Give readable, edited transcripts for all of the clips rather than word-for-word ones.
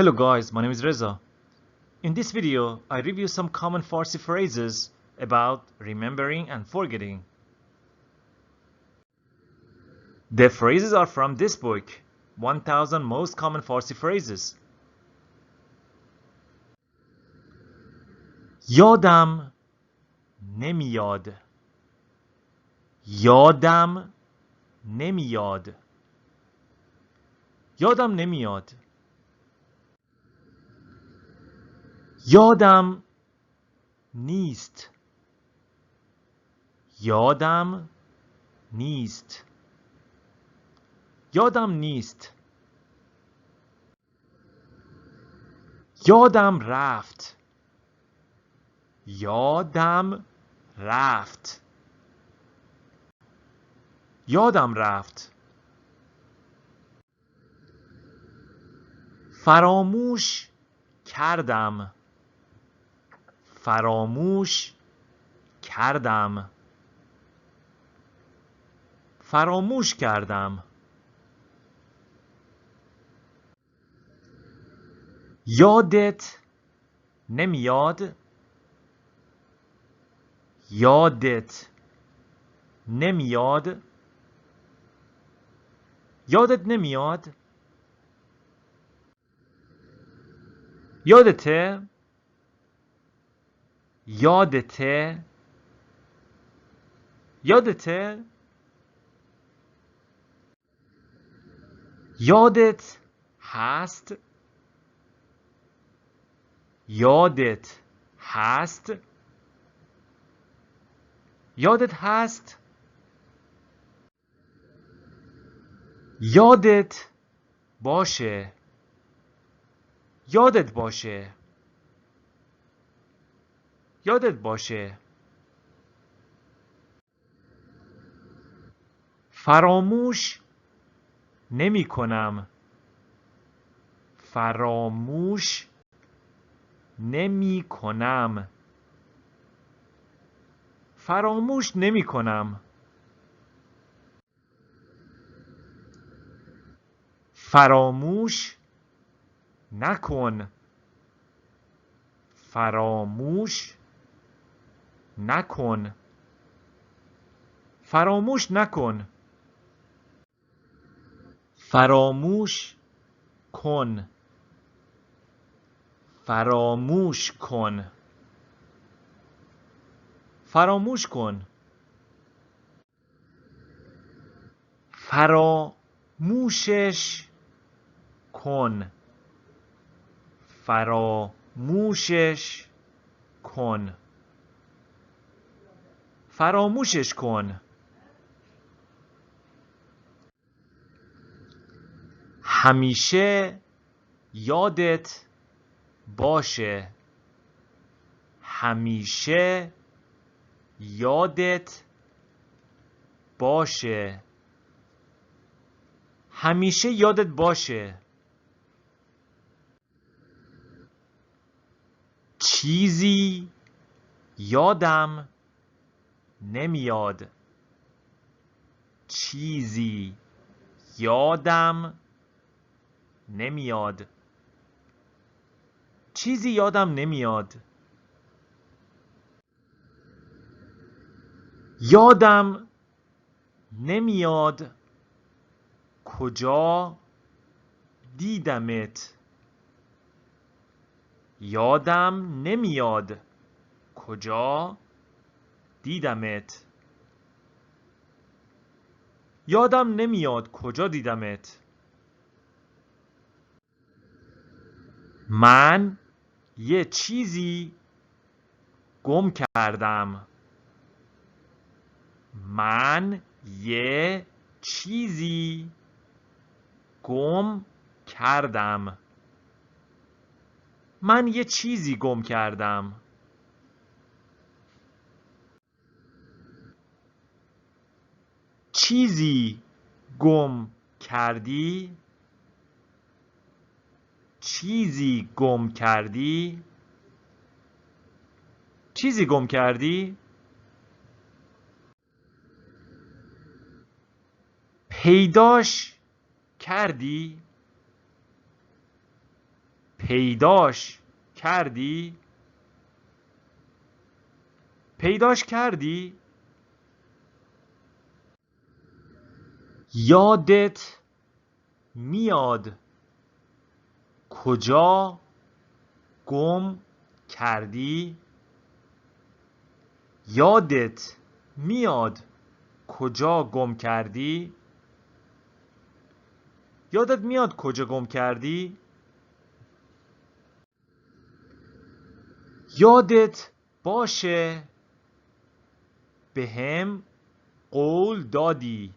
Hello guys, my name is Reza. In this video, I review some common Farsi phrases about remembering and forgetting. The phrases are from this book, 1000 Most Common Farsi Phrases. یادم نمیاد. یادم نمیاد. یادم نمیاد. یادم نیست. یادم نیست. یادم نیست. یادم رفت. یادم رفت. یادم رفت. فراموش کردم. فراموش کردم. فراموش کردم. یادت نمیاد. یادت نمیاد. یادت نمیاد. یادته. یادته. یادته. یادت هست. یادت هست. یادت هست. یادت باشه. یادت باشه. یادت باشه. فراموش نمی کنم. فراموش نمی کنم. فراموش نمی کنم. فراموش نکن. فراموش نکن. فراموش نکن. فراموش کن. فراموش کن. فراموش کن. فراموشش کن. فراموشش کن. فراموشش کن. همیشه یادت باشه. همیشه یادت باشه. همیشه یادت باشه. چیزی یادم نمیاد. چیزی یادم نمیاد. چیزی یادم نمیاد. یادم نمیاد کجا دیدمت. یادم نمیاد کجا دیدمت. یادم نمیاد کجا دیدمت. من یه چیزی گم کردم. من یه چیزی گم کردم. من یه چیزی گم کردم. چیزی گم کردی. چیزی گم کردی. چیزی گم کردی. پیداش کردی. پیداش کردی؟ پیداش کردی؟ یادت میاد کجا گم کردی؟ یادت میاد کجا گم کردی؟ یادت میاد کجا گم کردی؟ یادت باشه بهم قول دادی.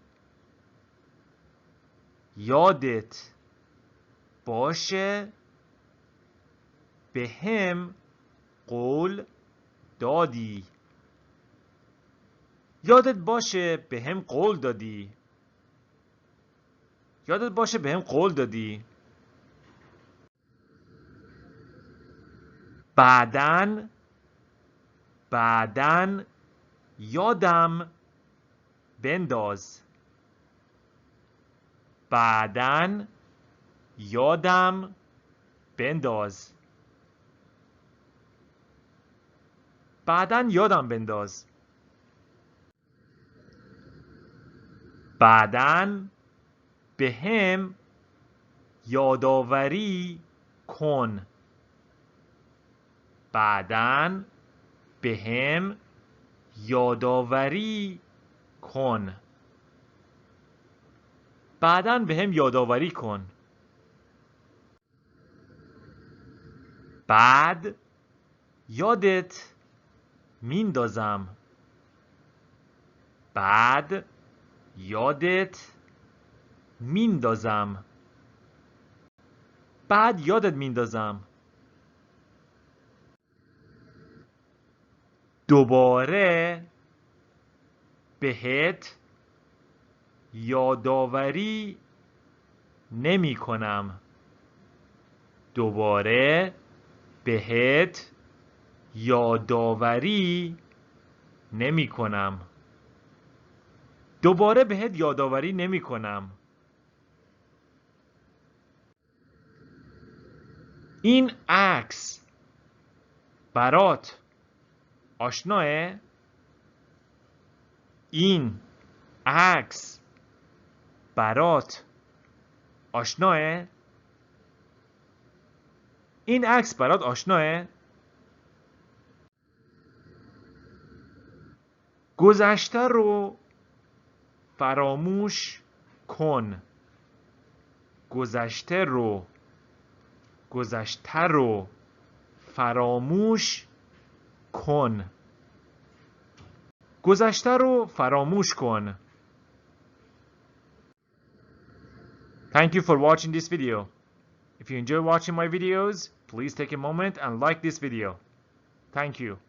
یادت باشه بهم قول دادی. یادت باشه بهم قول دادی. یادت باشه بهم قول دادی. بعدن یادم بنداز. بعدن یادم بنداز. بعدن یادم بنداز. بعدن بهم یادآوری کن. بعدن بهم یادآوری کن. بعدن بهم یادآوری کن. بعد یادت میندازم. بعد یادت میندازم. بعد یادت میندازم. دوباره بهت یادآوری نمی کنم. دوباره بهت یادآوری نمی کنم. دوباره بهت یادآوری نمی کنم. این عکس برات آشناه؟ این عکس برات آشناه؟ این عکس برات آشناه؟ گذشته رو فراموش کن. گذشته رو فراموش کن. گذشته رو فراموش کن. Thank you for watching this video. If you enjoy watching my videos, please take a moment and like this video. Thank you.